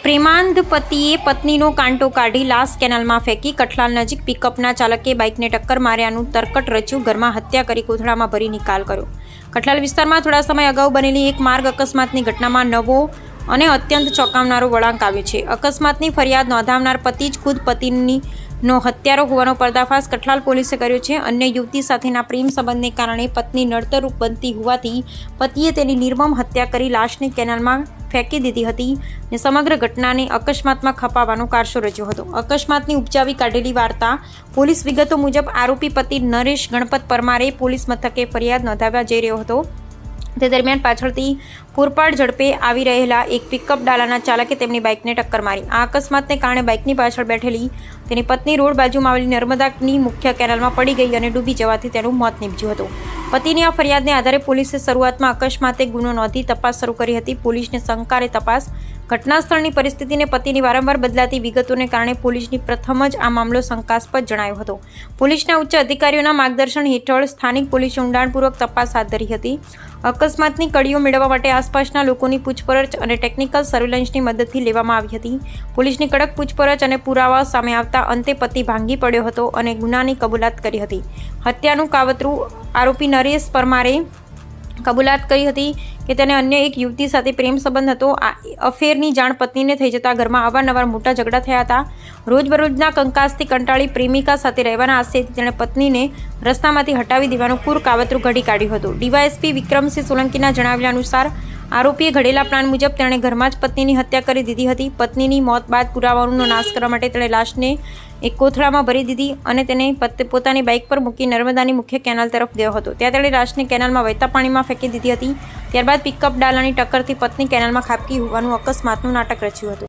પ્રેમાંધ પતિએ પત્નીનો કાંટો કાઢી લાશ કેનાલમાં ફેંકી. કઠલાલ નજીક પિકઅપના ચાલકે બાઇકને ટક્કર માર્યાનું તરકટ રચ્યું. ઘરમાં હત્યા કરી કોથળામાં ભરી નિકાલ કર્યો. કઠલાલ વિસ્તારમાં થોડા સમય અગાઉ બનેલી એક માર્ગ અકસ્માતની ઘટનામાં નવો અને અત્યંત ચોંકાવનારો વળાંક આવ્યો છે. અકસ્માતની ફરિયાદ નોંધાવનાર પતિ જ ખુદ પત્નીનો હત્યારો હોવાનો પર્દાફાશ કઠલાલ પોલીસે કર્યો છે. અન્ય યુવતી સાથેના પ્રેમ સંબંધને કારણે પત્ની નડતરરૂપ બનતી હોવાથી પતિએ તેની નિર્મમ હત્યા કરી લાશને કેનાલમાં ફેંકી દીધી હતી અને સમગ્ર ઘટનાને અકસ્માતમાં ખપાવવાનો કારસો રચ્યો હતો. અકસ્માતની ઉપજાવી કાઢેલી વાર્તા. પોલીસ વિગતો મુજબ આરોપી પતિ નરેશ ગણપત પરમારે પોલીસ મથકે ફરિયાદ નોંધાવવા જઈ રહ્યો હતો. તે દરમિયાન પાછળથી પૂરપાટ ઝડપે આવી રહેલા એક પિકઅપ ડાલાના ચાલકે તેમની બાઇકને ટક્કર મારી. આ અકસ્માતને કારણે બાઇકની પાછળ બેઠેલી તેની પત્ની રોડ બાજુમાં આવેલી નર્મદાની મુખ્ય કેનાલમાં પડી ગઈ અને ડૂબી જવાથી તેનું મોત નીપજ્યું હતું. પતિની આ ફરિયાદને આધારે પોલીસે શરૂઆતમાં અકસ્માતે ગુનો નોંધી તપાસ શરૂ કરી હતી. પોલીસને શંકારે તપાસ. ઘટના સ્થળની પરિસ્થિતિને પતિની વારંવાર બદલાતી વિગતોને કારણે પોલીસની પ્રથમ જ આ મામલો શંકાસ્પદ જણાયો હતો. પોલીસના ઉચ્ચ અધિકારીઓના માર્ગદર્શન હેઠળ સ્થાનિક પોલીસે ઊંડાણપૂર્વક તપાસ હાથ ધરી હતી. અકસ્માતની કડીઓ મેળવવા માટે આસપાસના લોકોની પૂછપરછ અને ટેકનિકલ સર્વેલન્સની મદદથી લેવામાં આવી હતી. પોલીસની કડક પૂછપરછ અને પુરાવા સામે આવતા અંતે પતિ ભાંગી પડ્યો હતો અને ગુનાની કબૂલાત કરી હતી. હત્યાનું કાવતરું. આરોપી નરેશ પરમારે કબૂલાત કરી હતી કે તેને અન્ય એક યુવતી સાથે પ્રેમ સંબંધ હતો. આ અફેરની જાણ પત્નીને થઈ જતા ઘરમાં અવારનવાર મોટા ઝઘડા થયા હતા. રોજબરોજના કંકાસથી કંટાળી પ્રેમિકા સાથે રહેવાના આશયથી તેણે પત્નીને રસ્તામાંથી હટાવી દેવાનું કુર કાવતરું ઘડી કાઢ્યું હતું. ડીવાયએસપી વિક્રમસિંહ સોલંકીના જણાવ્યા અનુસાર આરોપીએ ઘડેલા પ્લાન મુજબ તેણે ઘરમાં જ પત્નીની હત્યા કરી દીધી હતી. પત્નીની મોત બાદ પુરાવાનો નાશ કરવા માટે તેણે લાશને એક કોથળામાં ભરી દીધી અને તેને પોતાની બાઇક પર મૂકી નર્મદાની મુખ્ય કેનાલ તરફ ગયો હતો. ત્યાં તેણે લાશને કેનાલમાં વહેતા પાણીમાં ફેંકી દીધી હતી. ત્યારબાદ પિકઅપ ડાલાની ટક્કરથી પત્ની કેનાલમાં ખાબકી હોવાનું અકસ્માતનું નાટક રચ્યું હતું.